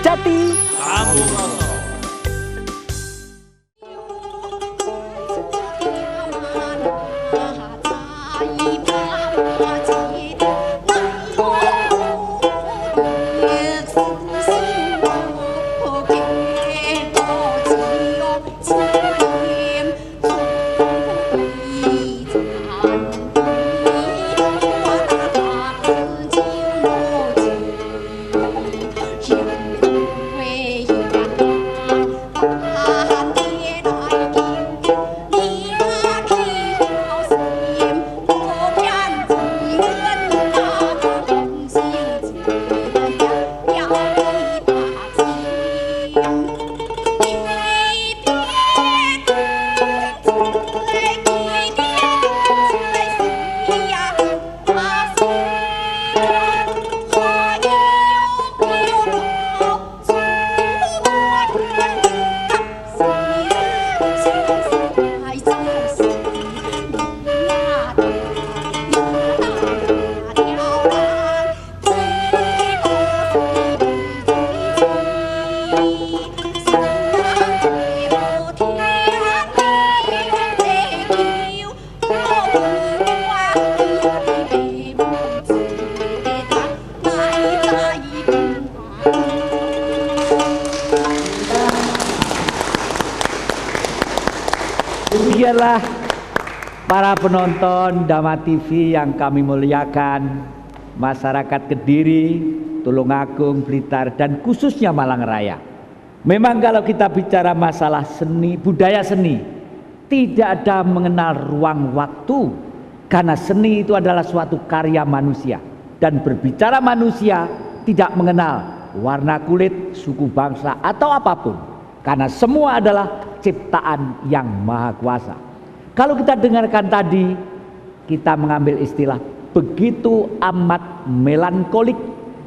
Jati. Kampung Rosok. Demikianlah para penonton Dama TV yang kami muliakan, masyarakat Kediri, Tulungagung, Blitar, dan khususnya Malang Raya. Memang kalau kita bicara masalah seni, budaya seni, tidak ada mengenal ruang waktu, karena seni itu adalah suatu karya manusia. Dan berbicara manusia tidak mengenal warna kulit, suku bangsa, atau apapun, karena semua adalah ciptaan yang maha kuasa. Kalau kita dengarkan tadi, kita mengambil istilah begitu amat melankolik,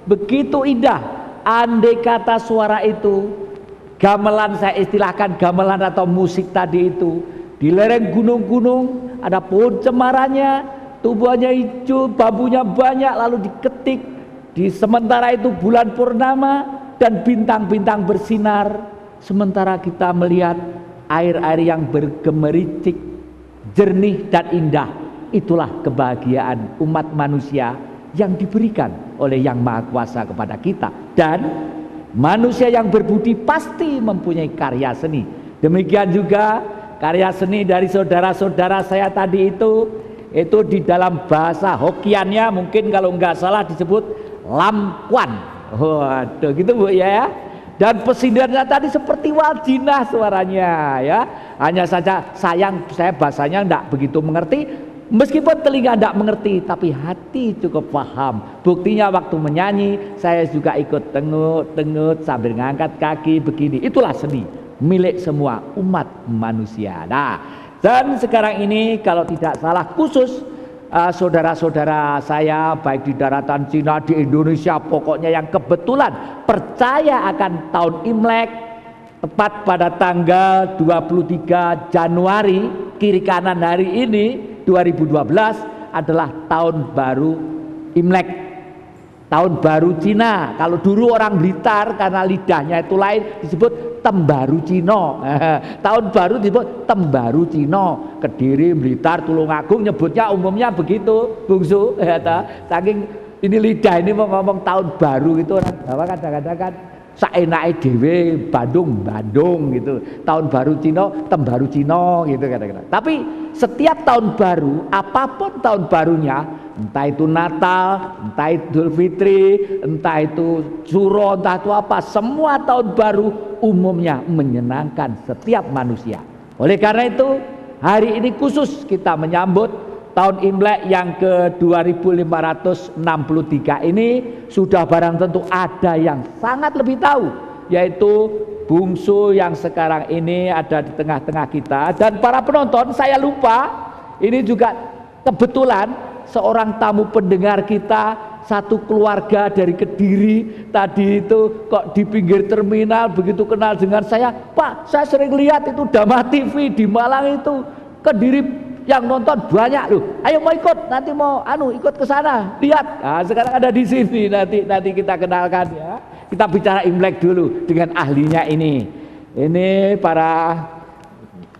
begitu indah. Andai kata suara itu, gamelan, saya istilahkan gamelan atau musik tadi itu, di lereng gunung-gunung ada pohon cemarannya, tumbuhannya hijau, bambunya banyak, lalu diketik. Di sementara itu bulan purnama dan bintang-bintang bersinar. Sementara kita melihat air-air yang bergemericik, jernih dan indah. Itulah kebahagiaan umat manusia yang diberikan oleh Yang Maha Kuasa kepada kita. Dan manusia yang berbudi pasti mempunyai karya seni. Demikian juga karya seni dari saudara-saudara saya tadi itu di dalam bahasa Hokiannya mungkin kalau nggak salah disebut lampuan. Waduh, gitu Bu ya. Dan pesindirannya tadi seperti waljinah suaranya ya. Hanya saja sayang saya bahasanya enggak begitu mengerti. Meskipun telinga enggak mengerti, tapi hati cukup paham. Buktinya waktu menyanyi saya juga ikut tengut-tengut sambil ngangkat kaki begini. Itulah seni milik semua umat manusia. Nah, dan sekarang ini kalau tidak salah khusus saudara-saudara saya baik di daratan Cina, di Indonesia, pokoknya yang kebetulan percaya akan tahun Imlek, tepat pada tanggal 23 Januari, kiri kanan hari ini 2012 adalah tahun baru Imlek, tahun baru Cina. Kalau dulu orang Blitar karena lidahnya itu lain disebut Tembaru Cino. Tahun baru disebut Tembaru Cino. Kediri, Blitar, Tulungagung nyebutnya umumnya begitu, Bungsu. Saking ini lidah ini mau ngomong tahun baru itu orang Jawa kadang-kadang kan saenake dhewe Bandung gitu. Tahun baru Cino, Tembaru Cino gitu kadang-kadang. Tapi setiap tahun baru, apapun tahun barunya, entah itu Natal, entah itu Idul Fitri, entah itu Suro, entah itu apa, semua tahun baru umumnya menyenangkan setiap manusia. Oleh karena itu, hari ini khusus kita menyambut tahun Imlek yang ke 2563 ini. Sudah barang tentu ada yang sangat lebih tahu, yaitu Bungsu yang sekarang ini ada di tengah-tengah kita. Dan para penonton, saya lupa, ini juga kebetulan seorang tamu pendengar kita, satu keluarga dari Kediri tadi itu kok di pinggir terminal begitu kenal dengan saya. Pak, saya sering lihat itu Dama TV di Malang itu, Kediri yang nonton banyak loh. Ayo mau ikut, nanti mau ikut ke sana lihat. Nah, sekarang ada di sini, nanti kita kenalkan ya. Kita bicara Imlek dulu dengan ahlinya ini. Ini para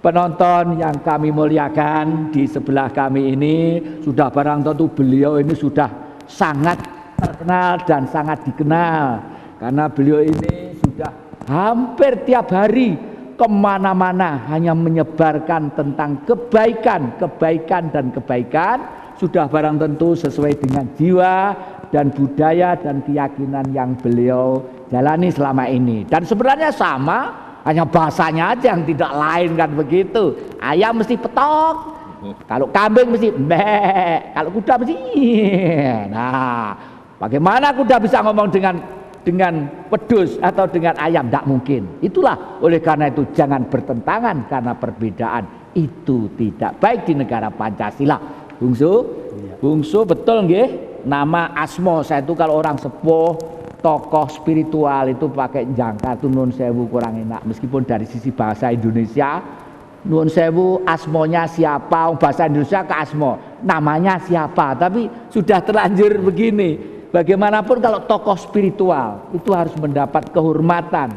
penonton yang kami muliakan, di sebelah kami ini sudah barang tentu beliau ini sudah sangat terkenal dan sangat dikenal. Karena beliau ini sudah hampir tiap hari kemana-mana hanya menyebarkan tentang kebaikan dan kebaikan. Sudah barang tentu sesuai dengan jiwa dan budaya dan keyakinan yang beliau jalani selama ini. Dan sebenarnya sama, hanya bahasanya aja yang tidak lain kan begitu. Ayam mesti petok, kalau kambing mesti mbek, kalau kuda mesti nah, bagaimana kuda bisa ngomong dengan wedus atau dengan ayam? Tidak mungkin. Itulah oleh karena itu jangan bertentangan, karena perbedaan itu tidak baik di negara Pancasila. Bungsu betul nggih? Nama asmo saya itu kalau orang sepuh, tokoh spiritual itu pakai jangka itu nun sewu kurang enak. Meskipun dari sisi bahasa Indonesia nun sewu asmonya siapa, bahasa Indonesia ke asmo namanya siapa, tapi sudah terlanjur begini. Bagaimanapun kalau tokoh spiritual itu harus mendapat kehormatan,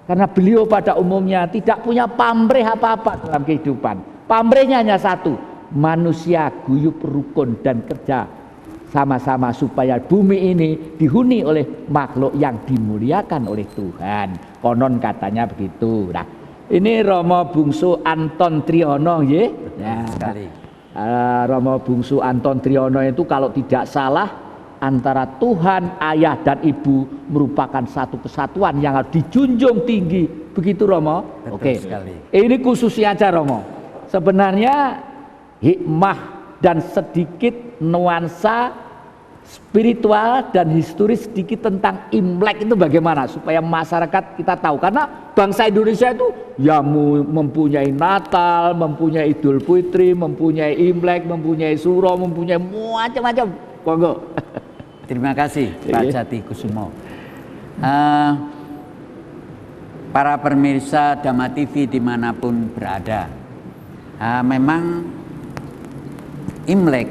karena beliau pada umumnya tidak punya pamrih apa-apa dalam kehidupan. Pamrihnya hanya satu, manusia guyup rukun dan kerja sama-sama supaya bumi ini dihuni oleh makhluk yang dimuliakan oleh Tuhan. Konon katanya begitu. Nah, ini Romo Bungsu Anton Triono ya. Nah, sekali. Romo Bungsu Anton Triono itu kalau tidak salah antara Tuhan, Ayah dan Ibu merupakan satu kesatuan yang harus dijunjung tinggi. Begitu Romo? Oke. Ini khususnya aja Romo. Sebenarnya hikmah dan sedikit nuansa spiritual dan historis sedikit tentang Imlek itu bagaimana supaya masyarakat kita tahu, karena bangsa Indonesia itu ya mempunyai Natal, mempunyai Idul Fitri, mempunyai Imlek, mempunyai Suro, mempunyai macam-macam. Monggo. Terima kasih Pak Jati Kusumo. Para pemirsa Dhamma TV dimanapun berada, memang Imlek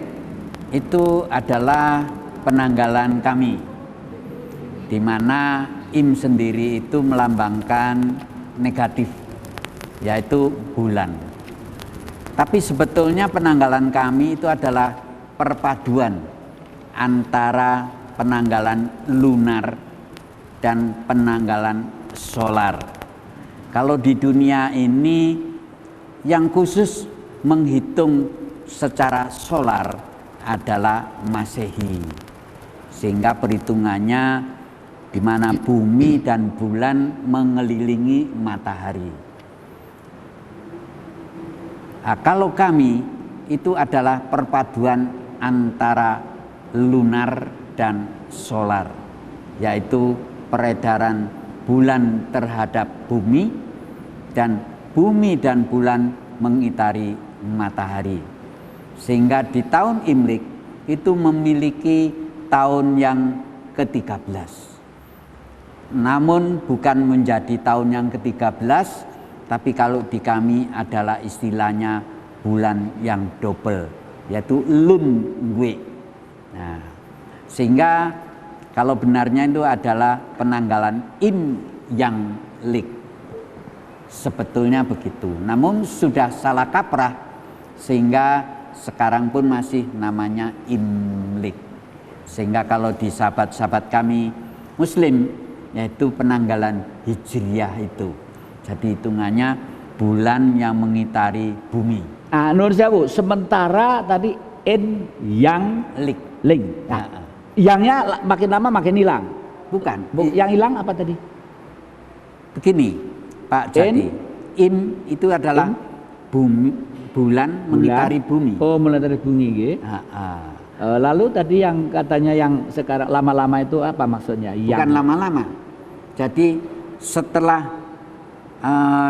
itu adalah penanggalan kami, di mana Im sendiri itu melambangkan negatif, yaitu bulan. Tapi sebetulnya penanggalan kami itu adalah perpaduan antara penanggalan lunar dan penanggalan solar. Kalau di dunia ini yang khusus menghitung secara solar adalah Masehi, sehingga perhitungannya di mana bumi dan bulan mengelilingi matahari. Nah, kalau kami itu adalah perpaduan antara lunar dan solar, yaitu peredaran bulan terhadap bumi dan bumi dan bulan mengitari matahari. Sehingga di tahun Imlek itu memiliki tahun yang ke-13. Namun bukan menjadi tahun yang ke-13, tapi kalau di kami adalah istilahnya bulan yang double, yaitu Lunwe. Nah, sehingga kalau benarnya itu adalah penanggalan Im yang Lik. Sebetulnya begitu. Namun sudah salah kaprah sehingga sekarang pun masih namanya Imlek. Sehingga kalau di sahabat-sahabat kami Muslim, yaitu penanggalan Hijriyah itu. Jadi hitungannya bulan yang mengitari bumi. Nur sewu, sementara tadi In yang Lik. Nah, yangnya makin lama makin hilang. Bukan. Yang hilang apa tadi? Begini, Pak Jati. In itu adalah bumi. Bulan mengitari bumi. Oh, mengitari bumi, gitu. Lalu tadi yang katanya yang sekarang lama-lama itu apa maksudnya? Bukan lama-lama. Jadi setelah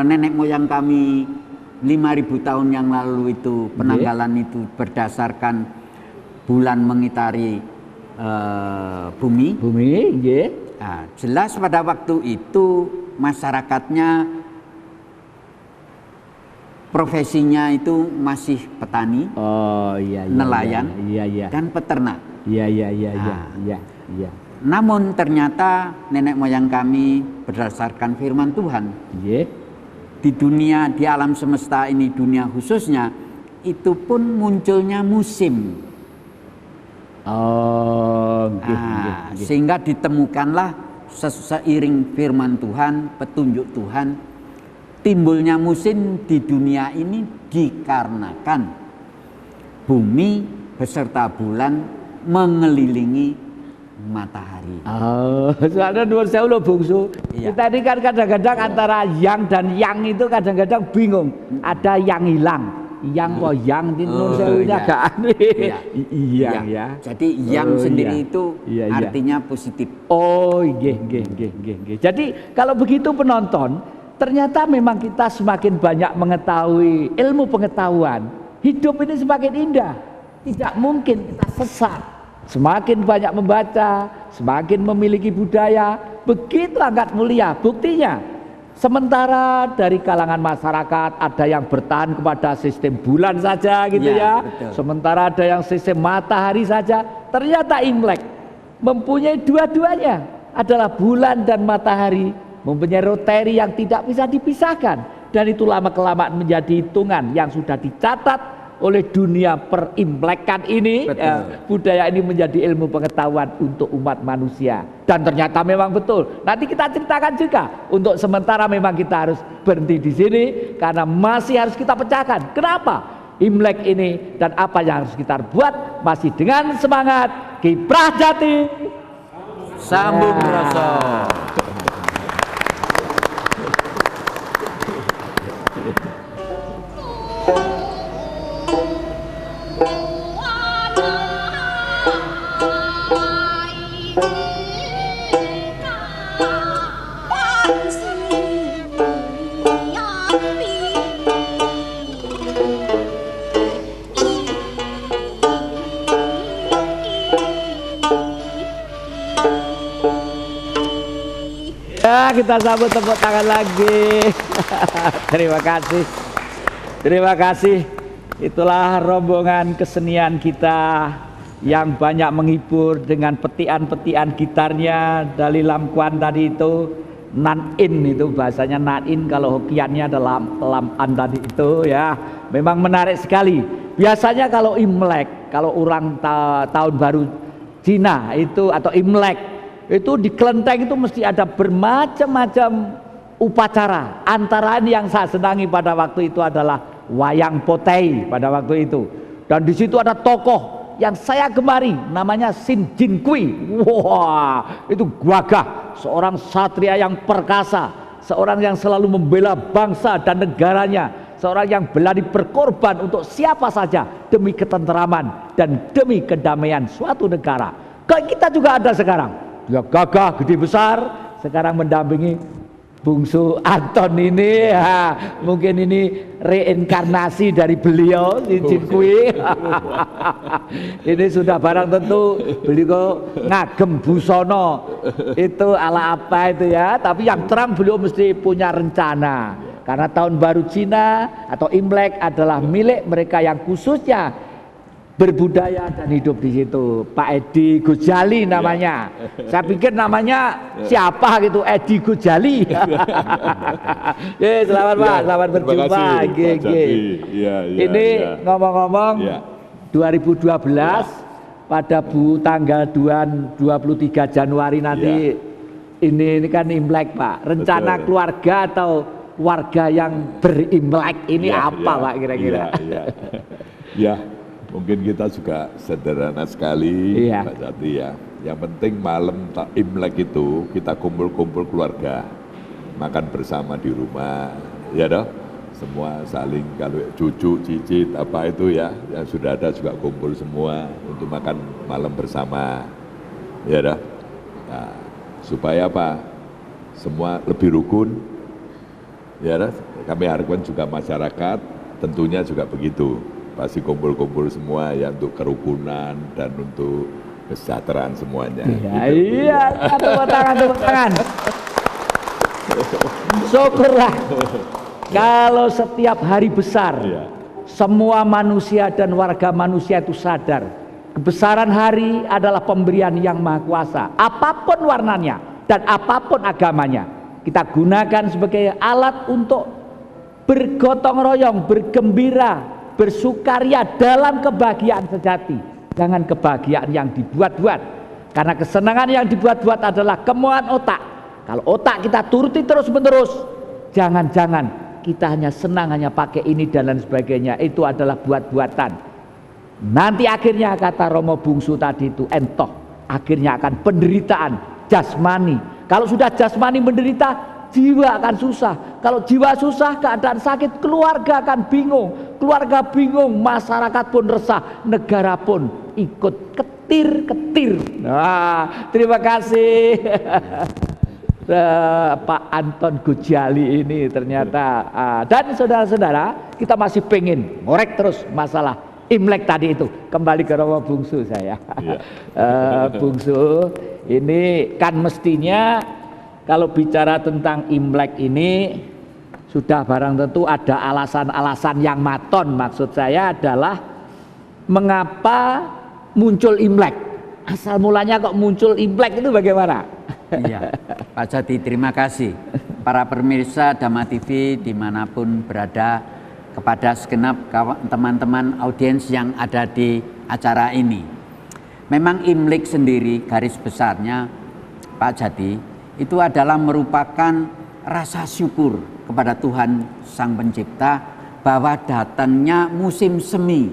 nenek moyang kami 5.000 tahun yang lalu itu penanggalan itu berdasarkan bulan mengitari bumi. Nah, jelas pada waktu itu masyarakatnya profesinya itu masih petani, nelayan, dan peternak. Namun ternyata nenek moyang kami berdasarkan firman Tuhan, Nggih. di dunia, di alam semesta ini, dunia khususnya, itu pun munculnya musim. Oh, nggih, nggih, nggih. Sehingga ditemukanlah seiring firman Tuhan, petunjuk Tuhan, timbulnya musim di dunia ini dikarenakan bumi beserta bulan mengelilingi matahari. Oh, soalnya nuwun sewu lho bungsu. Iya. Kita ini kan kadang-kadang antara yang dan yang itu kadang-kadang bingung. Ada yang hilang, yang kok yang di nuwun sewunya iya. agak aneh. Iya. Iya ya. Jadi yang Oh, sendiri iya. itu Iya, iya. artinya positif. Oh, nggih, nggih, nggih, nggih, nggih. Jadi kalau begitu penonton, ternyata memang kita semakin banyak mengetahui ilmu pengetahuan, hidup ini semakin indah. Tidak mungkin kita sesat. Semakin banyak membaca, semakin memiliki budaya, begitu angkat mulia. Buktinya, sementara dari kalangan masyarakat ada yang bertahan kepada sistem bulan saja gitu Ya, ya. betul. Sementara ada yang sistem matahari saja. Ternyata Imlek mempunyai dua-duanya, adalah bulan dan matahari, mempunyai rotary yang tidak bisa dipisahkan, dan itu lama-kelamaan menjadi hitungan yang sudah dicatat oleh dunia perimlekan ini. Budaya ini menjadi ilmu pengetahuan untuk umat manusia, dan ternyata memang betul. Nanti kita ceritakan juga. Untuk sementara memang kita harus berhenti di sini karena masih harus kita pecahkan. Kenapa Imlek ini dan apa yang harus kita buat masih dengan semangat kiprah jati Sambung rasa. Ya, kita sambut tepuk tangan lagi. Terima kasih. Terima kasih. Itulah rombongan kesenian kita yang banyak menghibur dengan petian-petian gitarnya. Dari Lamkuan tadi itu, nan-in itu bahasanya nan-in, kalau hokiannya adalah lam-an tadi itu ya. Memang menarik sekali. Biasanya kalau Imlek, kalau orang tahun baru Cina itu atau Imlek, itu di kelenteng itu mesti ada bermacam-macam upacara. Antara yang saya senangi pada waktu itu adalah wayang potei pada waktu itu. Dan di situ ada tokoh yang saya gemari, namanya Sin Jin Kui. Wah, itu gagah, seorang satria yang perkasa, seorang yang selalu membela bangsa dan negaranya, seorang yang berani berkorban untuk siapa saja demi ketenteraman dan demi kedamaian suatu negara. Kayak kita juga ada sekarang. Dia gagah, gede besar, sekarang mendampingi bungsu Anton ini ya, mungkin ini reinkarnasi dari beliau si Jin Kui. Ini sudah barang tentu beliau ngagem busono itu ala apa itu ya, tapi yang terang beliau mesti punya rencana, karena tahun baru Cina atau Imlek adalah milik mereka yang khususnya berbudaya dan hidup di situ. Pak Edi Gojali namanya. Saya pikir namanya siapa gitu, Edi Gojali. Selamat Pak, selamat berjumpa. Ini ngomong-ngomong 2012 pada tanggal 23 Januari nanti ini kan Imlek Pak. Rencana keluarga atau warga yang berimlek ini apa Pak kira-kira? Ya. Mungkin kita juga sederhana sekali, Pak Jati ya. Yang penting malam Imlek itu kita kumpul-kumpul keluarga, makan bersama di rumah, ya toh. Semua saling, kalau cucu, cicit, apa itu ya, yang sudah ada juga kumpul semua untuk makan malam bersama, ya toh. Nah, supaya apa? Semua lebih rukun, ya toh. Kami harapkan juga masyarakat tentunya juga begitu. Pasti kumpul-kumpul semua ya untuk kerukunan dan untuk kesejahteraan semuanya. Iya, tepuk tangan. Syukurlah kalau setiap hari besar semua manusia dan warga manusia itu sadar Kebesaran hari adalah pemberian yang maha kuasa. Apapun warnanya dan apapun agamanya, kita gunakan sebagai alat untuk bergotong royong, bergembira, bersukaria dalam kebahagiaan sejati. Jangan kebahagiaan yang dibuat-buat. Karena kesenangan yang dibuat-buat adalah kemauan otak. Kalau otak kita turuti terus-menerus, jangan-jangan kita hanya senang, hanya pakai ini dan lain sebagainya. Itu adalah buat-buatan. Nanti akhirnya, kata Romo Bungsu tadi itu, entoh akhirnya akan penderitaan jasmani. Kalau sudah jasmani menderita, jiwa akan susah. Kalau jiwa susah, keadaan sakit, keluarga akan bingung. Keluarga bingung, masyarakat pun resah, negara pun ikut ketir-ketir. Nah, terima kasih Pak Anton Gojali ini ternyata. Dan saudara-saudara, kita masih pengen ngorek terus masalah Imlek tadi itu. Kembali ke Romo Bungsu saya. Bungsu, ini kan mestinya kalau bicara tentang Imlek ini sudah barang tentu ada alasan-alasan yang maton. Maksud saya adalah mengapa muncul Imlek? Asal mulanya kok muncul Imlek itu bagaimana? Iya, Pak Jati, terima kasih. Para pemirsa Dhamma TV dimanapun berada, kepada segenap teman-teman audiens yang ada di acara ini. Memang Imlek sendiri garis besarnya, Pak Jati, itu adalah merupakan rasa syukur kepada Tuhan Sang Pencipta bahwa datangnya musim semi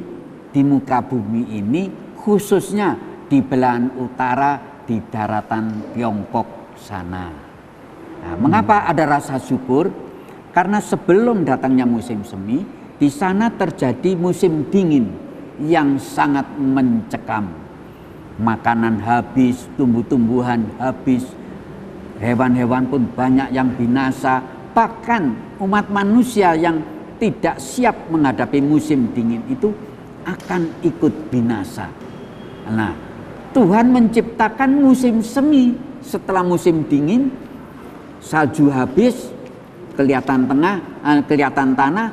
di muka bumi ini, khususnya di belahan utara di daratan Tiongkok sana. Nah, mengapa ada rasa syukur? Karena sebelum datangnya musim semi, di sana terjadi musim dingin yang sangat mencekam. Makanan habis, tumbuh-tumbuhan habis, hewan-hewan pun banyak yang binasa. Bahkan umat manusia yang tidak siap menghadapi musim dingin itu akan ikut binasa. Nah, Tuhan menciptakan musim semi. Setelah musim dingin, salju habis, kelihatan tanah,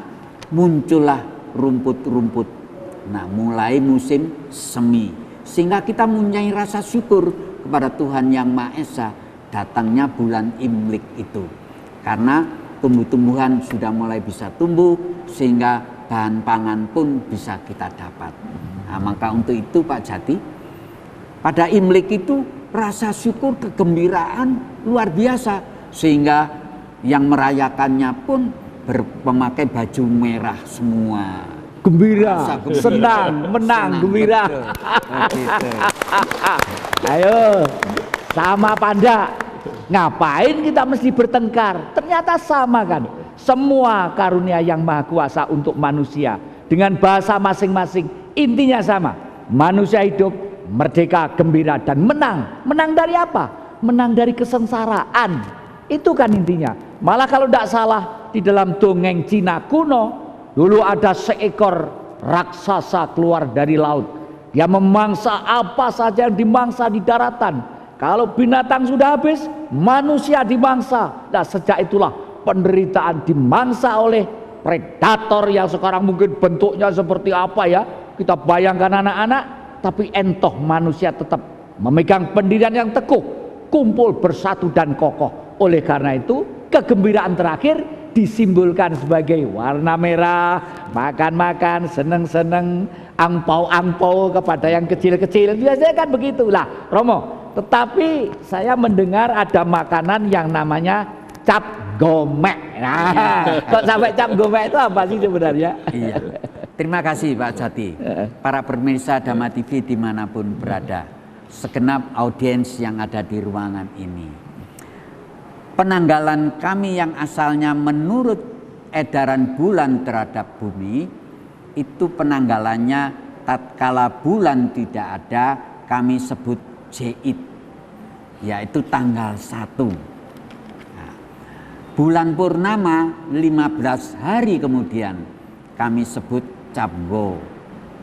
muncullah rumput-rumput. Nah, mulai musim semi. Sehingga kita mempunyai rasa syukur kepada Tuhan Yang Maha Esa datangnya bulan Imlek itu. Karena tumbuh-tumbuhan sudah mulai bisa tumbuh, sehingga bahan pangan pun bisa kita dapat. Nah, maka untuk itu Pak Jati, pada Imlek itu rasa syukur, kegembiraan luar biasa. Sehingga yang merayakannya pun memakai baju merah semua. Gembira, senang, menang, gembira. Ayo, sama Panda. Ngapain kita mesti bertengkar? Ternyata sama kan. Semua karunia yang maha kuasa untuk manusia. Dengan bahasa masing-masing, intinya sama. Manusia hidup, merdeka, gembira, dan menang. Menang dari apa? Menang dari kesengsaraan. Itu kan intinya. Malah kalau tidak salah, di dalam dongeng Cina kuno, dulu ada seekor raksasa keluar dari laut. Dia memangsa apa saja yang dimangsa di daratan. Kalau binatang sudah habis, manusia dimangsa. Nah, sejak itulah penderitaan dimangsa oleh predator yang sekarang mungkin bentuknya seperti apa ya. Kita bayangkan anak-anak, tapi entoh manusia tetap memegang pendirian yang teguh, kumpul bersatu dan kokoh. Oleh karena itu, kegembiraan terakhir disimbolkan sebagai warna merah, makan-makan, seneng-seneng, angpau-angpau kepada yang kecil-kecil. Biasanya kan begitulah, Romo. Tetapi saya mendengar ada makanan yang namanya cap gomek. Nah, kok sampai cap gomek itu apa sih sebenarnya? Iya. Terima kasih Pak Jati. Para pemirsa Dhamma TV dimanapun berada, segenap audiens yang ada di ruangan ini. Penanggalan kami yang asalnya menurut edaran bulan terhadap bumi, itu penanggalannya tatkala bulan tidak ada, kami sebut Jait, yaitu tanggal 1. Nah, bulan purnama 15 hari kemudian kami sebut Cabgo.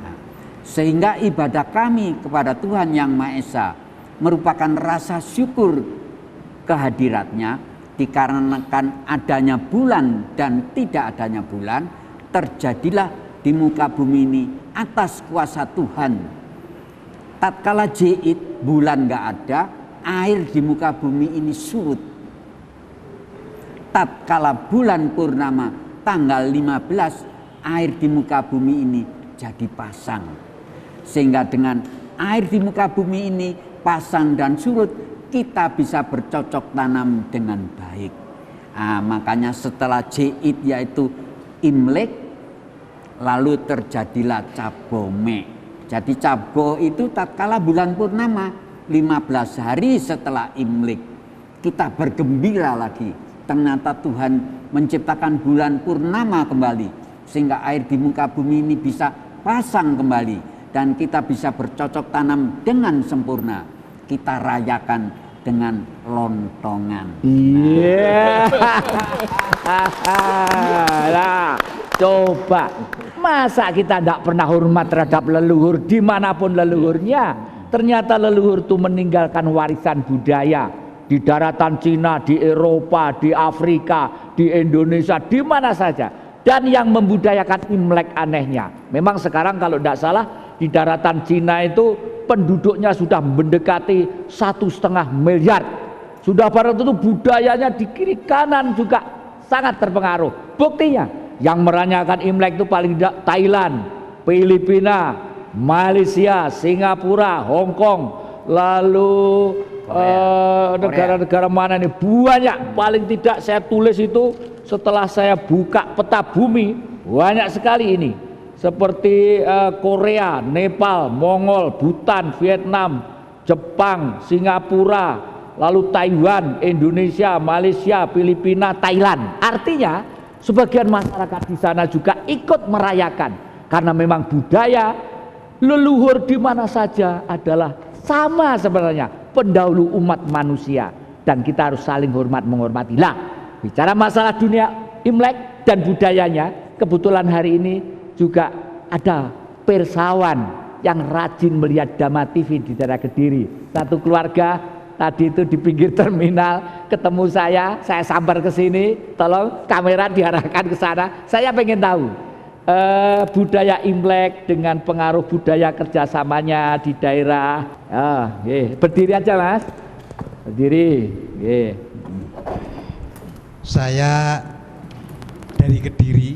Nah, sehingga ibadah kami kepada Tuhan Yang Maha Esa merupakan rasa syukur kehadiratnya. Dikarenakan adanya bulan dan tidak adanya bulan, terjadilah di muka bumi ini atas kuasa Tuhan tatkala Jait, bulan nggak ada, air di muka bumi ini surut. Tatkala bulan purnama tanggal 15, air di muka bumi ini jadi pasang. Sehingga dengan air di muka bumi ini pasang dan surut, kita bisa bercocok tanam dengan baik. Makanya setelah Jait yaitu Imlek, lalu terjadilah Cabome. Jadi Cabo itu tatkala bulan purnama 15 hari setelah Imlek, kita bergembira lagi. Ternyata Tuhan menciptakan bulan purnama kembali, sehingga air di muka bumi ini bisa pasang kembali dan kita bisa bercocok tanam dengan sempurna. Kita rayakan dengan lontongan. Iya. Nah, coba masa kita tidak pernah hormat terhadap leluhur dimanapun leluhurnya? Ternyata leluhur itu meninggalkan warisan budaya di daratan Cina, di Eropa, di Afrika, di Indonesia, di mana saja. Dan yang membudayakan Imlek anehnya, memang sekarang kalau tidak salah di daratan Cina itu penduduknya sudah mendekati 1,5 miliar. Sudah pada itu budayanya di kiri kanan juga sangat terpengaruh. Buktinya yang merayakan Imlek itu paling tidak Thailand, Filipina, Malaysia, Singapura, Hong Kong, lalu negara-negara mana nih, banyak. Paling tidak saya tulis itu setelah saya buka peta bumi, banyak sekali ini, seperti Korea, Nepal, Mongol, Bhutan, Vietnam, Jepang, Singapura, lalu Taiwan, Indonesia, Malaysia, Filipina, Thailand. Artinya sebagian masyarakat di sana juga ikut merayakan, karena memang budaya leluhur di mana saja adalah sama sebenarnya, pendahulu umat manusia, dan kita harus saling hormat menghormati. Lah, bicara masalah dunia Imlek dan budayanya, kebetulan hari ini juga ada persawan yang rajin melihat Dhamma TV di daerah Kediri. Satu keluarga tadi itu di pinggir terminal ketemu saya sambar ke sini, tolong kamera diarahkan ke sana. Saya pengen tahu budaya Imlek dengan pengaruh budaya kerjasamanya di daerah. Berdiri aja Mas, berdiri. Saya dari Kediri,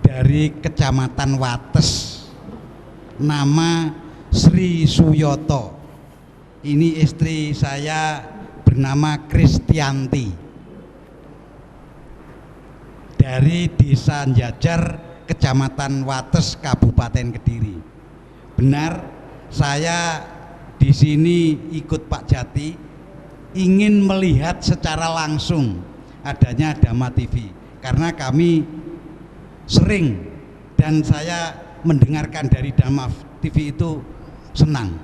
dari Kecamatan Wates, nama Sri Suyoto. Ini istri saya bernama Kristianti, dari Desa Jajar, Kecamatan Wates, Kabupaten Kediri. Benar, saya di sini ikut Pak Jati ingin melihat secara langsung adanya Dhamma TV, karena kami sering dan saya mendengarkan dari Dhamma TV itu senang,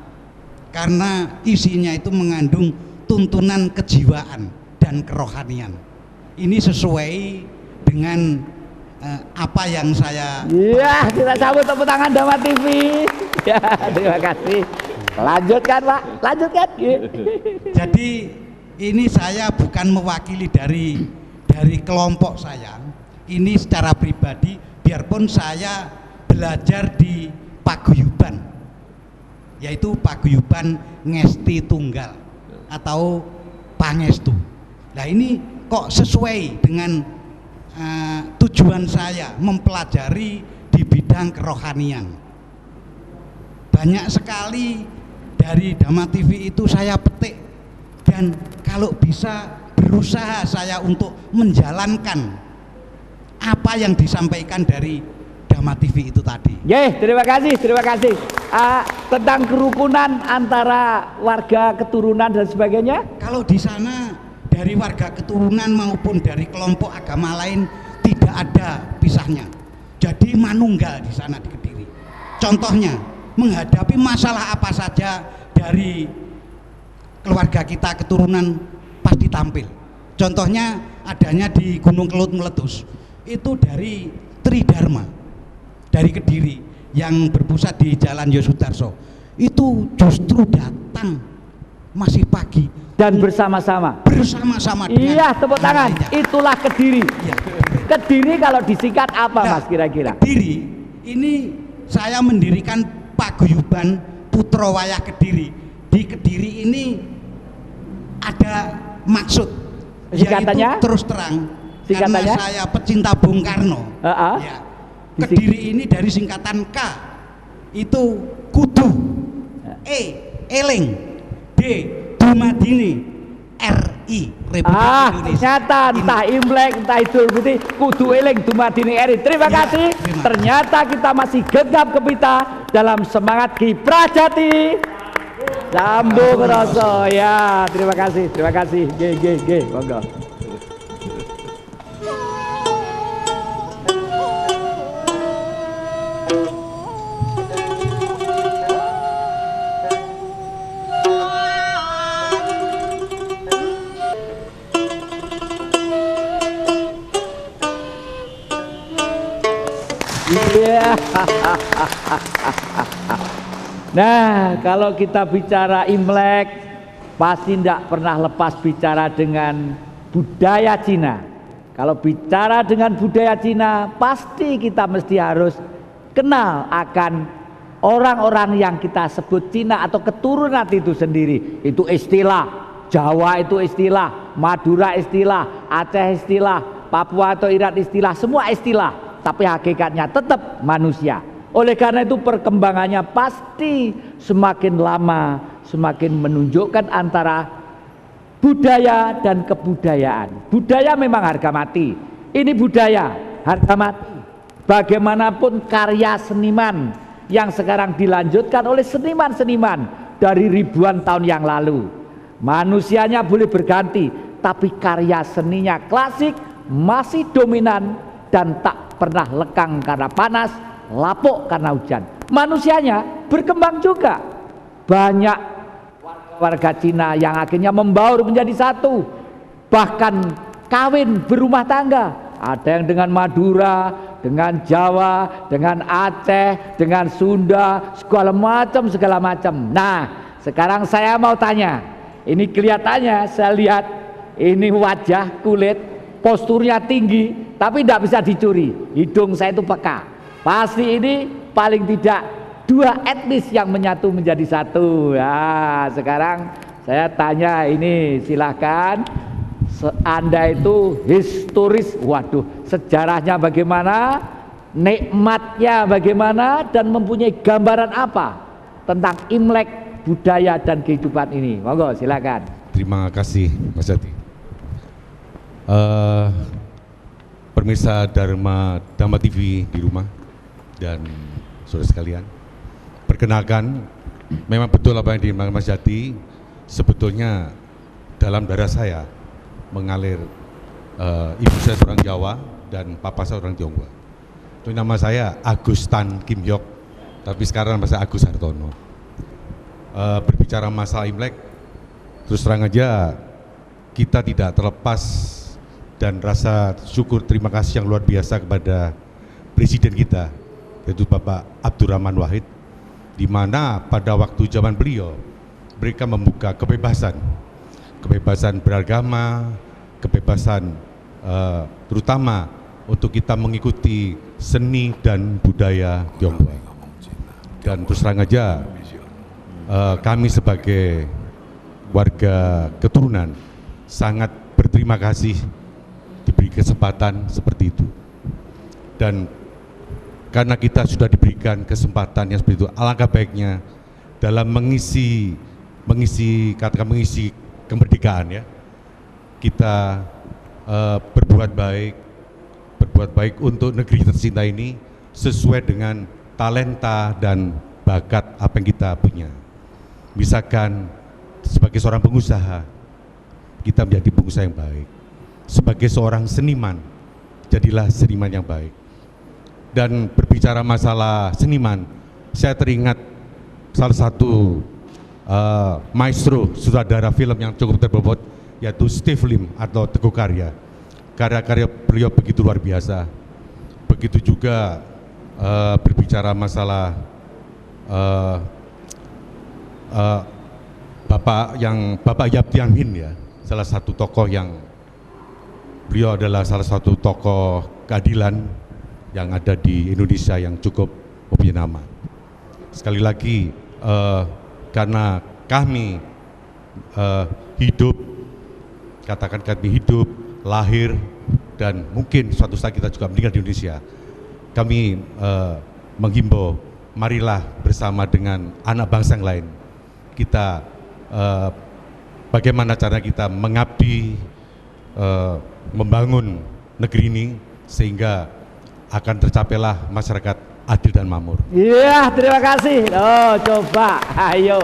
karena isinya itu mengandung tuntunan kejiwaan dan kerohanian. Ini sesuai dengan apa yang saya. Iya, kita sambut tepuk tangan Dhamma TV. Ya, terima kasih. Lanjutkan Pak, lanjutkan. Jadi ini saya bukan mewakili dari kelompok saya. Ini secara pribadi, biarpun saya belajar di paguyuban, yaitu paguyuban Ngesti Tunggal atau Pangestu. Nah ini kok sesuai dengan tujuan saya mempelajari di bidang kerohanian. Banyak sekali dari Dhamma TV itu saya petik, dan kalau bisa berusaha saya untuk menjalankan apa yang disampaikan dari Dhamma TV itu tadi. Terima kasih, terima kasih. Tentang kerukunan antara warga keturunan dan sebagainya. Kalau di sana dari warga keturunan maupun dari kelompok agama lain tidak ada pisahnya. Jadi manunggal di sana di Kediri. Contohnya menghadapi masalah apa saja dari keluarga kita keturunan pasti tampil. Contohnya adanya di Gunung Kelut Meletus, itu dari Tridharma dari Kediri yang berpusat di Jalan Yosudarso, itu justru datang masih pagi dan bersama-sama iya, tepuk tangan. Itulah Kediri. Ya. Kediri kalau disingkat apa, Mas, kira-kira? Kediri ini saya mendirikan paguyuban Putra Wayah Kediri. Di Kediri ini ada maksud, Singkatannya? yaitu terus terang, karena Singkatannya? saya pecinta Bung Karno. Ya, Kediri ini dari singkatan K, itu kudu, eling, D, dumadine, RI, Republik Indonesia. Ternyata entah Imlek, entah Idul Fitri, kudu eling dumadine RI. Terima kasih. Ternyata kita masih gegap gempita dalam semangat Kiprajati. Sambung rasa ya. Terima kasih, terima kasih. G, monggo. Nah, kalau kita bicara Imlek, pasti tidak pernah lepas bicara dengan budaya Cina. Kalau bicara dengan budaya Cina, pasti kita mesti harus kenal akan orang-orang yang kita sebut Cina atau keturunan itu sendiri. Itu istilah, Jawa itu istilah, Madura istilah, Aceh istilah, Papua atau Irak istilah, semua istilah. Tapi hakikatnya tetap manusia. Oleh karena itu perkembangannya pasti semakin lama semakin menunjukkan antara budaya dan kebudayaan. Budaya memang harga mati. Ini budaya harga mati. Bagaimanapun karya seniman yang sekarang dilanjutkan oleh seniman-seniman dari ribuan tahun yang lalu. Manusianya boleh berganti, tapi karya seninya klasik masih dominan dan tak pernah lekang karena panas, lapuk karena hujan. Manusianya berkembang juga. Banyak warga Cina yang akhirnya membaur menjadi satu, bahkan kawin berumah tangga. Ada yang dengan Madura, dengan Jawa, dengan Aceh, dengan Sunda, segala macam. Nah, sekarang saya mau tanya, ini kelihatannya saya lihat ini wajah kulit, posturnya tinggi, tapi tidak bisa dicuri. Hidung saya itu peka. Pasti ini paling tidak dua etnis yang menyatu menjadi satu. Ya, sekarang saya tanya ini, silahkan. Anda itu historis, waduh, sejarahnya bagaimana, nikmatnya bagaimana, dan mempunyai gambaran apa tentang Imlek, budaya dan kehidupan ini. Monggo, silakan. Terima kasih, Mas Jati. Pemirsa Dharma TV di rumah dan saudara sekalian, perkenalkan, memang betul apa yang dimaksud Mas Jati. Sebetulnya dalam darah saya mengalir ibu saya seorang Jawa dan papa saya orang Tionghoa. Itu nama saya Agustan Kim Hyok, tapi sekarang nama saya Agus Hartono. Berbicara masalah Imlek, terus terang aja kita tidak terlepas dan rasa syukur terima kasih yang luar biasa kepada Presiden kita, yaitu Bapak Abdurrahman Wahid, di mana pada waktu zaman beliau mereka membuka kebebasan beragama, kebebasan terutama untuk kita mengikuti seni dan budaya Tionghoa. Dan terus terang aja kami sebagai warga keturunan sangat berterima kasih diberi kesempatan seperti itu. Dan karena kita sudah diberikan kesempatan yang seperti itu, alangkah baiknya dalam mengisi kemerdekaan ya, kita berbuat baik untuk negeri tercinta ini sesuai dengan talenta dan bakat apa yang kita punya. Misalkan sebagai seorang pengusaha, kita menjadi pengusaha yang baik. Sebagai seorang seniman, jadilah seniman yang baik. Dan berbicara masalah seniman, saya teringat salah satu maestro sutradara film yang cukup terbobot, yaitu Steve Lim atau Teguh Karya. Karya-karya beliau begitu luar biasa. Begitu juga berbicara masalah Bapak Yap Tian Hin ya, salah satu tokoh yang beliau adalah salah satu tokoh keadilan yang ada di Indonesia yang cukup mempunyai nama. sekali lagi karena kami hidup, katakan kami hidup, lahir, dan mungkin suatu saat kita juga meninggal di Indonesia. Kami menghimbau, marilah bersama dengan anak bangsa yang lain, kita bagaimana cara kita mengabdi, membangun negeri ini sehingga akan tercapailah masyarakat adil dan makmur. Iya, terima kasih. Oh, coba, ayo.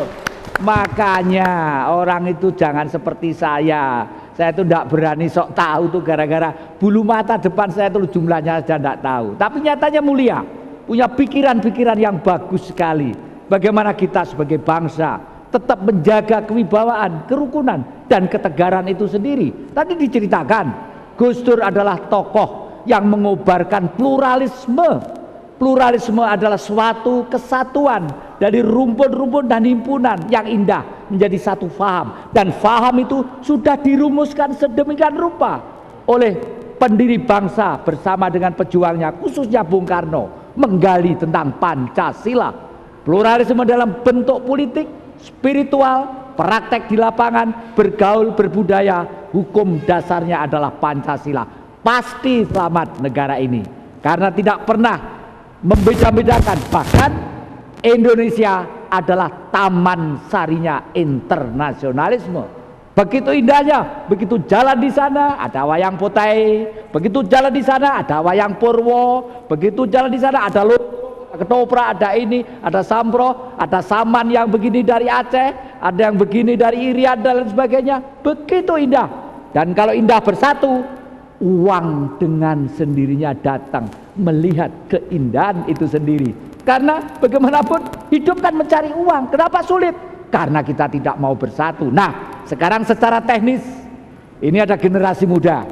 Makanya orang itu jangan seperti saya. Saya itu tidak berani sok tahu tuh gara-gara bulu mata depan saya itu jumlahnya saja tidak tahu. Tapi nyatanya mulia, punya pikiran-pikiran yang bagus sekali. Bagaimana kita sebagai bangsa tetap menjaga kewibawaan, kerukunan, dan ketegaran itu sendiri. Tadi diceritakan, Gus Dur adalah tokoh yang mengobarkan pluralisme. Pluralisme adalah suatu kesatuan dari rumpun-rumpun dan himpunan yang indah menjadi satu faham, dan faham itu sudah dirumuskan sedemikian rupa oleh pendiri bangsa bersama dengan pejuangnya, khususnya Bung Karno, menggali tentang Pancasila. Pluralisme dalam bentuk politik, spiritual, praktek di lapangan, bergaul, berbudaya, hukum dasarnya adalah Pancasila. Pasti selamat negara ini karena tidak pernah membeda-bedakan. Bahkan Indonesia adalah taman sarinya internasionalisme. Begitu indahnya, begitu jalan di sana ada wayang potai, begitu jalan di sana ada wayang purwo, begitu jalan di sana ada ketoprak, ada ini, ada sampro, ada saman yang begini dari Aceh, ada yang begini dari Irian dan lain sebagainya. Begitu indah. Dan kalau indah bersatu, uang dengan sendirinya datang melihat keindahan itu sendiri. Karena bagaimanapun hidup kan mencari uang. Kenapa sulit? Karena kita tidak mau bersatu. Nah, sekarang secara teknis ini ada generasi muda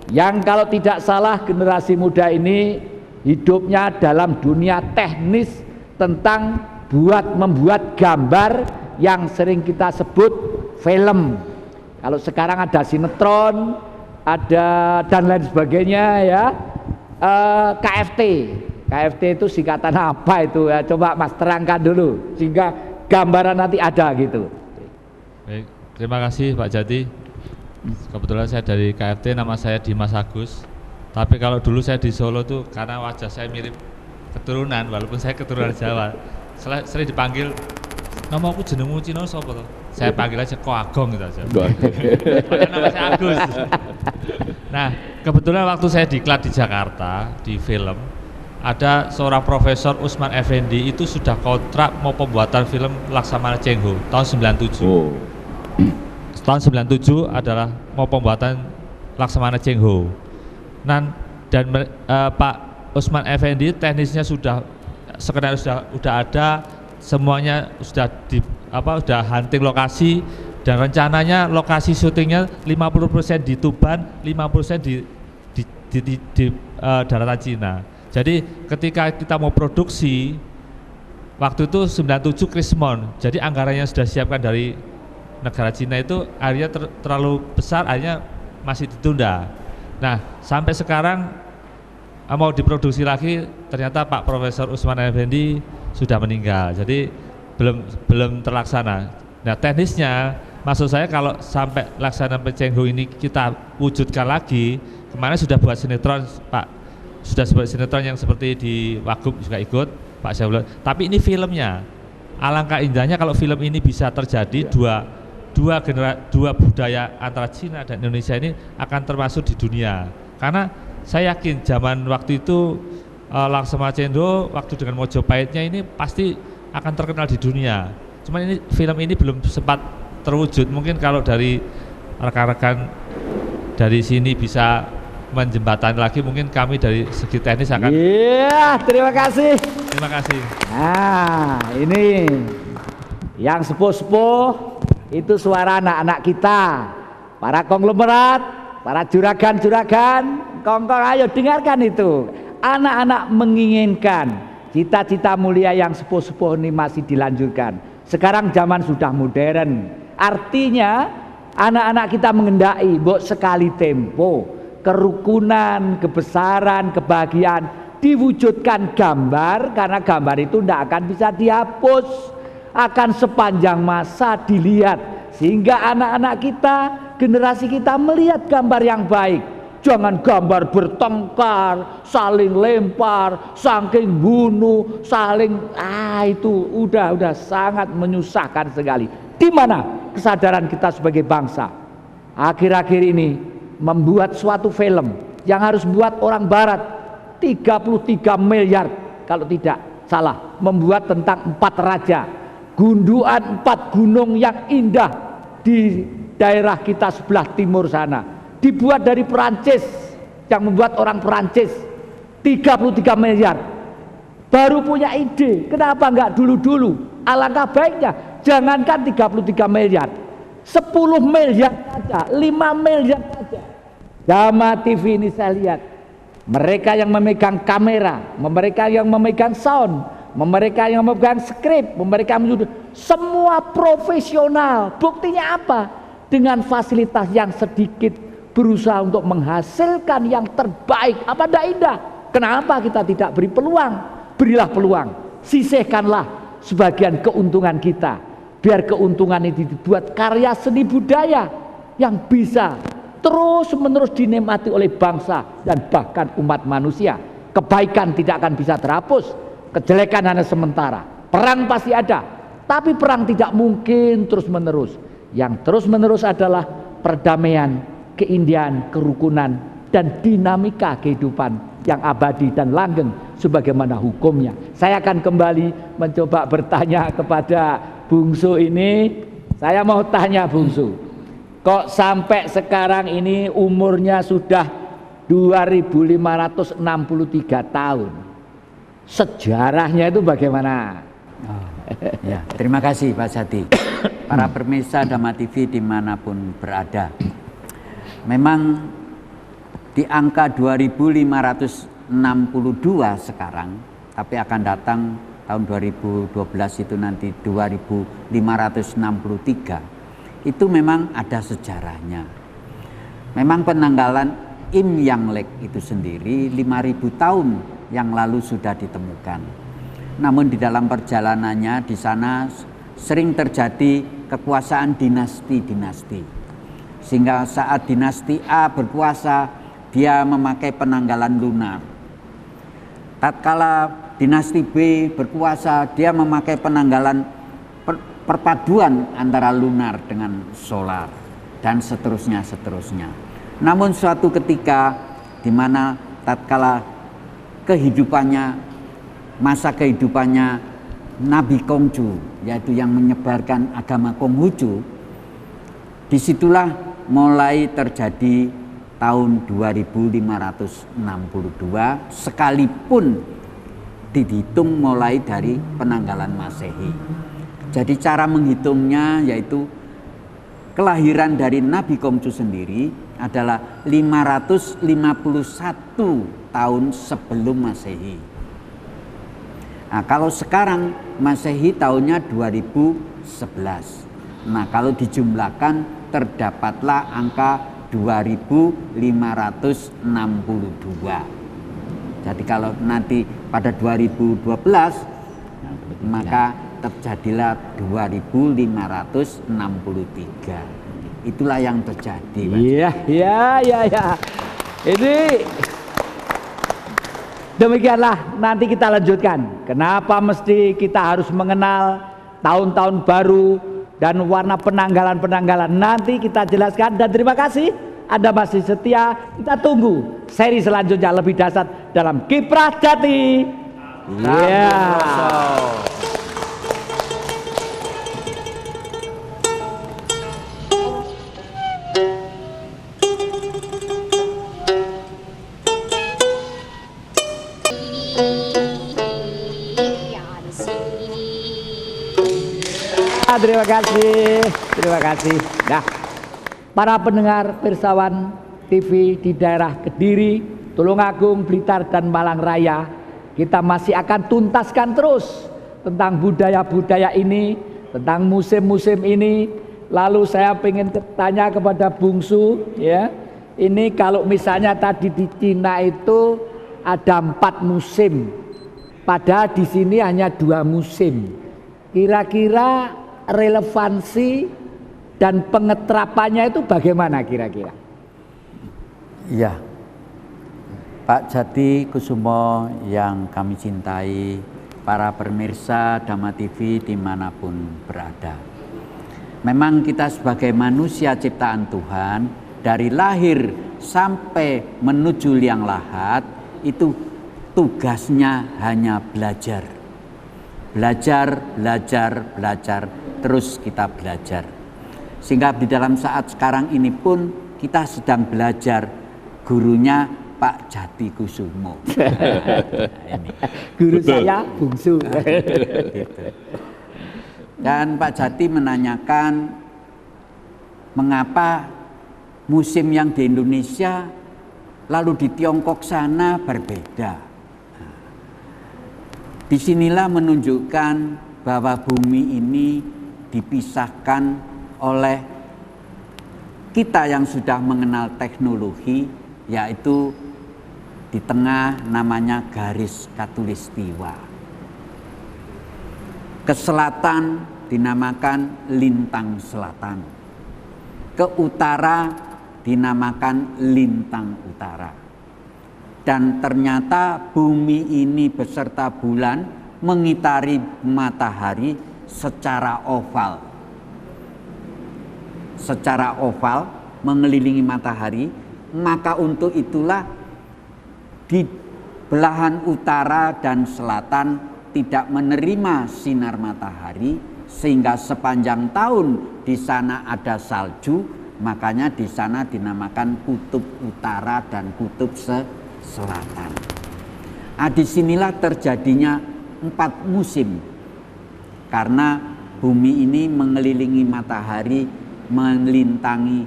yang kalau tidak salah generasi muda ini hidupnya dalam dunia teknis tentang membuat gambar yang sering kita sebut film. Kalau sekarang ada sinetron, ada dan lain sebagainya ya. KFT itu singkatan apa itu ya? Coba Mas terangkan dulu sehingga gambaran nanti ada gitu. Baik, terima kasih Pak Jati. Kebetulan saya dari KFT, nama saya Dimas Agus. Tapi kalau dulu saya di Solo tuh karena wajah saya mirip keturunan, walaupun saya keturunan Jawa, sering dipanggil nama aku jenengmu Cina sapa to? Saya panggil aja Ko Agong gitu aja. Padahal nama saya Agus. Nah, kebetulan waktu saya diklat di Jakarta di film, ada seorang Profesor Usman Effendi itu sudah kontrak mau pembuatan film Laksamana Cheng Ho tahun 97. Oh. Tahun 97 adalah mau pembuatan Laksamana Cheng Ho. Dan Pak Usman Effendi teknisnya sudah, skenario sudah ada, semuanya sudah sudah hunting lokasi, dan rencananya lokasi syutingnya 50% di Tuban, 50% di daratan Cina. Jadi ketika kita mau produksi waktu itu 97 Krismon, jadi anggaran yang sudah disiapkan dari negara Cina itu akhirnya terlalu besar, akhirnya masih ditunda. Nah, sampai sekarang mau diproduksi lagi, ternyata Pak Profesor Usman Effendi sudah meninggal, jadi belum terlaksana. Nah, teknisnya maksud saya kalau sampai Laksamana Cheng Ho ini kita wujudkan lagi, kemarin sudah buat sinetron Pak, sudah buat sinetron yang seperti di Wagub juga ikut Pak Syaifullah. Tapi ini filmnya, alangkah indahnya kalau film ini bisa terjadi, dua budaya antara Cina dan Indonesia ini akan termasuk di dunia. Karena saya yakin zaman waktu itu Laksamana Cheng Ho waktu dengan Mojopahitnya ini pasti akan terkenal di dunia. Cuman ini film ini belum sempat terwujud. Mungkin kalau dari rekan-rekan dari sini bisa menjembatani lagi, mungkin kami dari segi teknis akan. Iya, terima kasih. Terima kasih. Nah, ini yang sepuh-sepuh itu suara anak-anak kita, para konglomerat, para juragan-juragan, kongkong, ayo dengarkan itu. Anak-anak menginginkan cita-cita mulia yang sepuh-sepuh ini masih dilanjutkan. Sekarang zaman sudah modern, artinya anak-anak kita mengendaki mbok sekali tempo, kerukunan, kebesaran, kebahagiaan diwujudkan gambar, karena gambar itu tidak akan bisa dihapus, akan sepanjang masa dilihat, sehingga anak-anak kita, generasi kita melihat gambar yang baik. Jangan gambar bertengkar, saling lempar, saking bunuh, saling itu udah sangat menyusahkan sekali. Di mana kesadaran kita sebagai bangsa? Akhir-akhir ini membuat suatu film yang harus buat orang barat 33 miliar kalau tidak salah, membuat tentang 4 raja, gunduan 4 gunung yang indah di daerah kita sebelah timur sana. Dibuat dari Perancis, yang membuat orang Perancis, 33 miliar. Baru punya ide, kenapa enggak dulu-dulu? Alangkah baiknya, jangankan 33 miliar, 10 miliar saja, 5 miliar saja. Dama TV ini saya lihat, mereka yang memegang kamera, mereka yang memegang sound, mereka yang memegang skrip, mereka yang semua profesional. Buktinya apa? Dengan fasilitas yang sedikit, berusaha untuk menghasilkan yang terbaik. Apa tidak indah? Kenapa kita tidak beri peluang? Berilah peluang, sisihkanlah sebagian keuntungan kita, biar keuntungan ini dibuat karya seni budaya yang bisa terus menerus dinikmati oleh bangsa dan bahkan umat manusia. Kebaikan tidak akan bisa terhapus, kejelekan hanya sementara. Perang pasti ada, tapi perang tidak mungkin terus menerus. Yang terus menerus adalah perdamaian, keindahan, kerukunan, dan dinamika kehidupan yang abadi dan langgeng sebagaimana hukumnya. Saya akan kembali mencoba bertanya kepada bungsu ini. Saya mau tanya bungsu, kok sampai sekarang ini umurnya sudah 2563 tahun, sejarahnya itu bagaimana? Ya, terima kasih Pak Jati. Para pemirsa Dhamma TV dimanapun berada, memang di angka 2562 sekarang, tapi akan datang tahun 2012 itu nanti 2563, itu memang ada sejarahnya. Memang penanggalan Im Yang Lek itu sendiri 5000 tahun yang lalu sudah ditemukan. Namun di dalam perjalanannya di sana sering terjadi kekuasaan dinasti-dinasti. Sehingga saat dinasti A berkuasa, dia memakai penanggalan lunar. Tatkala dinasti B berkuasa, dia memakai penanggalan perpaduan antara lunar dengan solar, dan seterusnya. Namun suatu ketika di mana tatkala masa kehidupannya Nabi Kongju, yaitu yang menyebarkan agama Konghucu, disitulah mulai terjadi tahun 2562, sekalipun dihitung mulai dari penanggalan Masehi. Jadi cara menghitungnya yaitu kelahiran dari Nabi Kongju sendiri adalah 551 tahun sebelum Masehi. Nah, kalau sekarang Masehi tahunnya 2011. Nah, kalau dijumlahkan terdapatlah angka 2562. Jadi kalau nanti pada 2012 maka terjadilah 2563. Itulah yang terjadi. Iya. Ini demikianlah, nanti kita lanjutkan. Kenapa mesti kita harus mengenal tahun-tahun baru dan warna penanggalan-penanggalan, nanti kita jelaskan. Dan terima kasih Anda masih setia. Kita tunggu seri selanjutnya lebih dahsyat dalam Kiprah Jati. Terima kasih. Nah, para pendengar Pirsawan TV di daerah Kediri, Tulungagung, Blitar, dan Malang Raya, kita masih akan tuntaskan terus tentang budaya-budaya ini, tentang musim-musim ini. Lalu saya ingin tanya kepada bungsu, ya, ini kalau misalnya tadi di Cina itu ada 4 musim. Padahal di sini hanya 2 musim. Kira-kira relevansi dan pengeterapannya itu bagaimana kira-kira? Iya, Pak Jati Kusumo yang kami cintai, para pemirsa Dhamma TV dimanapun berada. Memang kita sebagai manusia ciptaan Tuhan, dari lahir sampai menuju liang lahat, itu tugasnya hanya belajar. Belajar, belajar, belajar, terus kita belajar. Sehingga di dalam saat sekarang ini pun kita sedang belajar, gurunya Pak Jati Kusumo. Ini. Guru Betul. saya bungsu. Gitu. Dan Pak Jati menanyakan mengapa musim yang di Indonesia lalu di Tiongkok sana berbeda. Disinilah menunjukkan bahwa bumi ini dipisahkan oleh kita yang sudah mengenal teknologi, yaitu di tengah namanya garis khatulistiwa. Ke selatan dinamakan lintang selatan, ke utara dinamakan lintang utara. Dan ternyata bumi ini beserta bulan mengitari matahari secara oval. Secara oval mengelilingi matahari, maka untuk itulah di belahan utara dan selatan tidak menerima sinar matahari, sehingga sepanjang tahun di sana ada salju, makanya di sana dinamakan kutub utara dan kutub selatan. Disinilah terjadinya 4 musim, karena bumi ini mengelilingi matahari melintangi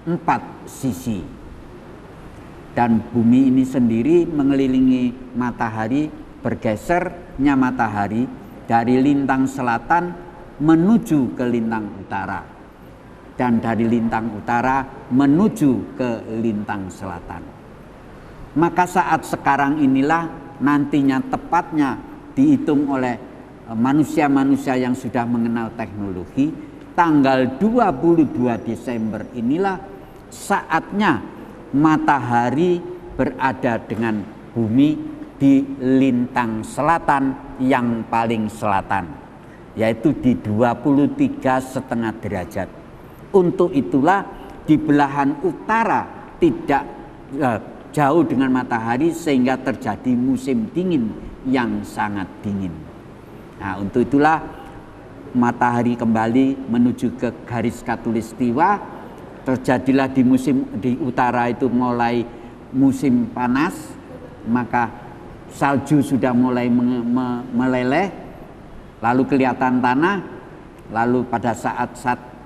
4 sisi, dan bumi ini sendiri mengelilingi matahari, bergesernya matahari dari lintang selatan menuju ke lintang utara, dan dari lintang utara menuju ke lintang selatan. Maka saat sekarang inilah nantinya tepatnya dihitung oleh manusia-manusia yang sudah mengenal teknologi, tanggal 22 Desember inilah saatnya matahari berada dengan bumi di lintang selatan yang paling selatan, yaitu di 23,5 derajat. Untuk itulah di belahan utara tidak jauh dengan matahari, sehingga terjadi musim dingin yang sangat dingin. Nah, untuk itulah matahari kembali menuju ke garis khatulistiwa. Terjadilah di utara itu mulai musim panas, maka salju sudah mulai meleleh, lalu kelihatan tanah, lalu pada saat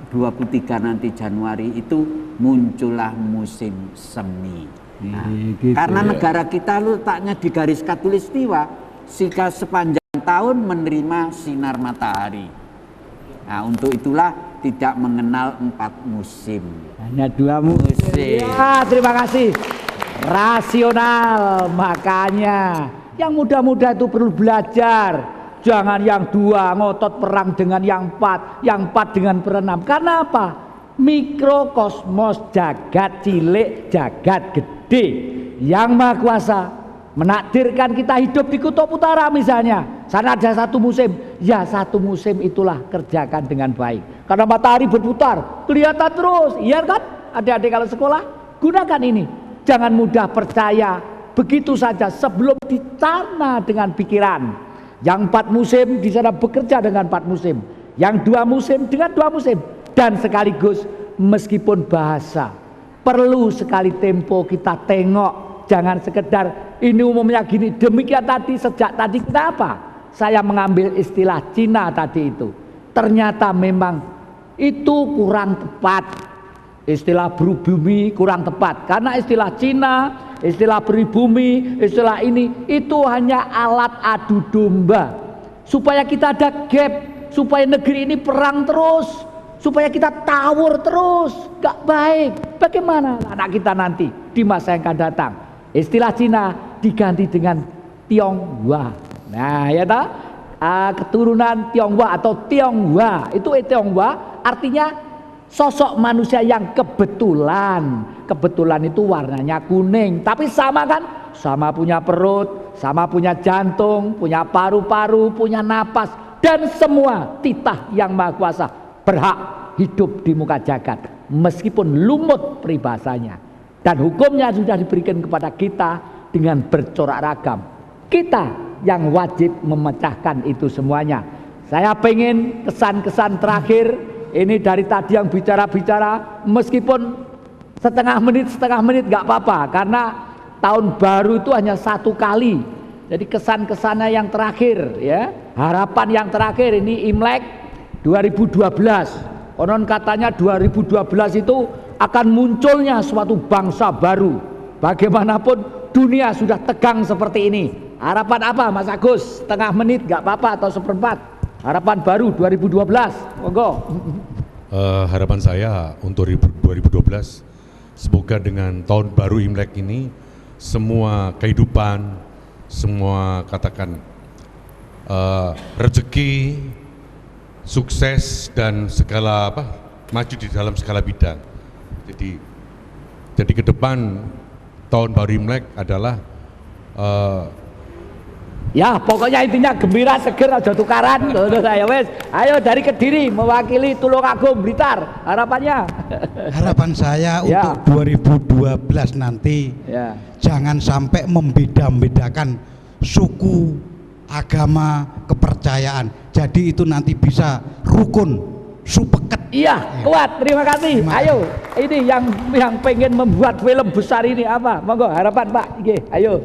23 nanti Januari itu muncullah musim semi. Nah, Gitu karena ya. negara kita letaknya di garis khatulistiwa, sehingga sepanjang tahun menerima sinar matahari. Nah, untuk itulah tidak mengenal 4 musim. Hanya 2 musim. Ya, terima kasih. Rasional, makanya yang muda-muda itu perlu belajar. Jangan yang 2 ngotot perang dengan yang 4, yang 4 dengan per-6. Karena apa? Mikrokosmos, jagat cilik, jagat gede. Yang Maha Kuasa menakdirkan kita hidup di kutub utara misalnya. Sana ada 1 musim. Ya, 1 musim itulah kerjakan dengan baik. Karena matahari berputar, kelihatan terus. Iya kan? Adik-adik kalau sekolah, gunakan ini. Jangan mudah percaya begitu saja sebelum dicerna dengan pikiran. Yang 4 musim di sana bekerja dengan 4 musim. Yang 2 musim dengan 2 musim. Dan sekaligus meskipun bahasa perlu sekali tempo kita tengok. Jangan sekedar ini umumnya gini. Demikian tadi, sejak tadi kenapa saya mengambil istilah Cina tadi itu. Ternyata memang itu kurang tepat. Istilah beribumi kurang tepat. Karena istilah Cina, istilah beribumi, istilah ini itu hanya alat adu domba. Supaya kita ada gap, supaya negeri ini perang terus, supaya kita tawur terus. Gak baik. Bagaimana anak kita nanti di masa yang akan datang? Istilah Cina diganti dengan Tionghoa. Nah, ya toh, keturunan Tionghoa atau Tionghoa, itu Tionghoa artinya sosok manusia yang kebetulan. Kebetulan itu warnanya kuning, tapi sama kan? Sama punya perut, sama punya jantung, punya paru-paru, punya napas, dan semua titah yang maha kuasa berhak hidup di muka jagat meskipun lumut peribahasanya, dan hukumnya sudah diberikan kepada kita dengan bercorak ragam. Kita yang wajib memecahkan itu semuanya. Saya pengen kesan-kesan terakhir ini dari tadi yang bicara-bicara, meskipun setengah menit gak apa-apa, karena tahun baru itu hanya satu kali. Jadi kesan-kesannya yang terakhir, ya, harapan yang terakhir ini Imlek 2012. Konon katanya 2012 itu akan munculnya suatu bangsa baru. Bagaimanapun dunia sudah tegang seperti ini. Harapan apa Mas Agus? Setengah menit gak apa-apa atau seperempat. Harapan baru 2012. Monggo. Harapan saya untuk 2012, semoga dengan tahun baru Imlek ini semua kehidupan, semua katakan rezeki, sukses dan segala maju di dalam segala bidang. Jadi ke depan tahun baru Imlek adalah ya pokoknya intinya gembira, seger, aja tukaran. Ayo wes, ayo dari Kediri mewakili Tulungagung Blitar, harapannya. Harapan saya Ya. untuk 2012 nanti Ya. jangan sampai membeda-bedakan suku, agama, kepercayaan. Jadi itu nanti bisa rukun, supeket. Iya, kuat. Terima kasih. Terima Ayo, ini yang pengen membuat film besar ini apa? Monggo, harapan Pak. Oke, ayo.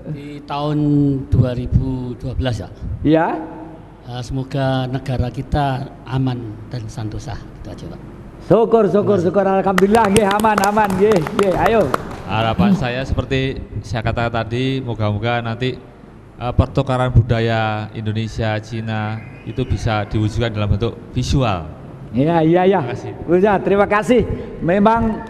Di tahun 2012 ya, Ya. semoga negara kita aman dan santosa. Itu aja Pak. Syukur. Alhamdulillah, nggih aman. Nggih, ayo. Harapan saya seperti saya katakan tadi, moga-moga nanti pertukaran budaya Indonesia, Cina itu bisa diwujudkan dalam bentuk visual. Iya. Terima kasih. Ya, terima kasih. Memang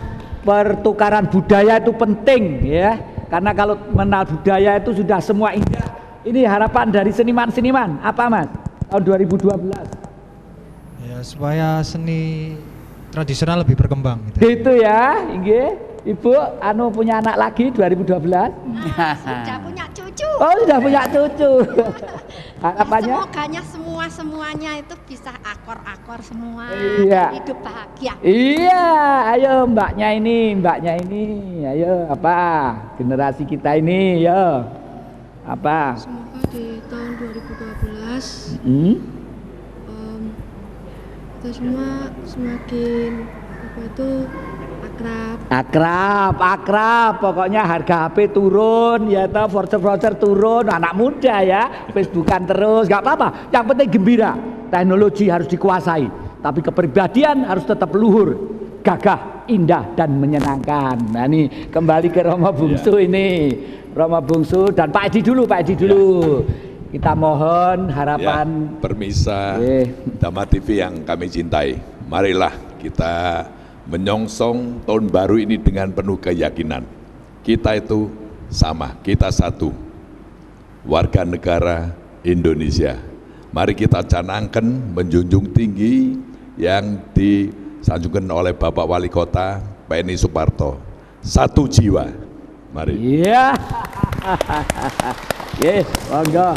pertukaran budaya itu penting, ya. Karena kalau mengenal budaya itu sudah semua indah. Ini harapan dari seniman-seniman. Apa Mas? Tahun 2012. Ya, supaya seni tradisional lebih berkembang gitu. Gitu ya, nggih. Ibu punya anak lagi 2012. Sudah punya cucu. Oh, sudah punya cucu. Harapannya? Semoganya semuanya itu bisa akor-akor semua. Iya. Hidup bahagia. Iya, ayo mbaknya ini, ayo apa? Generasi kita ini, yo. Apa? Semoga di tahun 2012 kita semua semakin akrab. Pokoknya harga HP turun, ya toh, voucher turun, anak muda ya, Facebookan terus, gak apa-apa. Yang penting gembira. Teknologi harus dikuasai, tapi kepribadian harus tetap luhur, gagah, indah dan menyenangkan. Nah ini kembali ke Romo Bungsu ini, Romo Bungsu dan Pak Edi dulu. Kita mohon harapan Permisa Dhamma TV yang kami cintai. Marilah kita menyongsong tahun baru ini dengan penuh keyakinan. Kita itu sama, kita satu, warga negara Indonesia. Mari kita canangkan, menjunjung tinggi yang disanjungkan oleh Bapak Wali Kota Pak Eni Suparto. Satu jiwa, mari. Iya. Monggo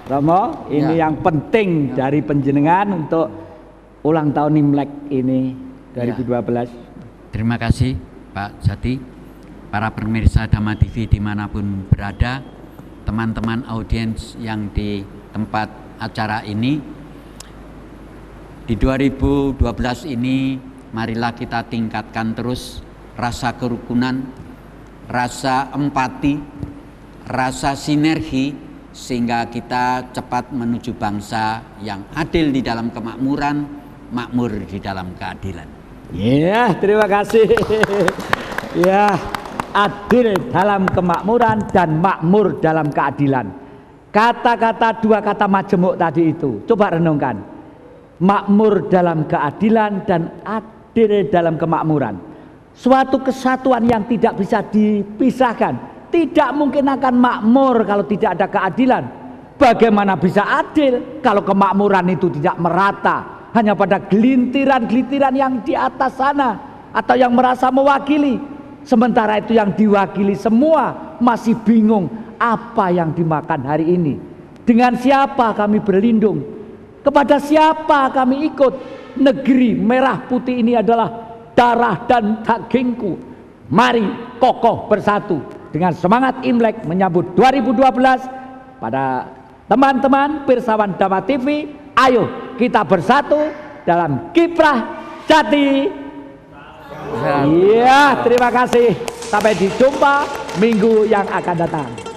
Romo, ini yang penting dari penjenengan untuk ulang tahun Imlek ini 2012. Terima kasih Pak Jati, para pemirsa Dhamma TV dimanapun berada, teman-teman audiens yang di tempat acara ini. Di 2012 ini marilah kita tingkatkan terus rasa kerukunan, rasa empati, rasa sinergi, sehingga kita cepat menuju bangsa yang adil di dalam kemakmuran, makmur di dalam keadilan. Ya, terima kasih. Ya, adil dalam kemakmuran dan makmur dalam keadilan. Dua kata majemuk tadi itu, coba renungkan. Makmur dalam keadilan dan adil dalam kemakmuran. Suatu kesatuan yang tidak bisa dipisahkan tidak mungkin akan makmur kalau tidak ada keadilan. Bagaimana bisa adil kalau kemakmuran itu tidak merata, hanya pada gelintiran-gelintiran yang di atas sana atau yang merasa mewakili, sementara itu yang diwakili semua masih bingung apa yang dimakan hari ini, dengan siapa kami berlindung, kepada siapa kami ikut. Negeri merah putih ini adalah darah dan dagingku. Mari kokoh bersatu dengan semangat Imlek menyambut 2012. Pada teman-teman pirsawan Dhamma TV, ayo kita bersatu dalam kiprah jati. Iya, terima kasih. Sampai dijumpa minggu yang akan datang.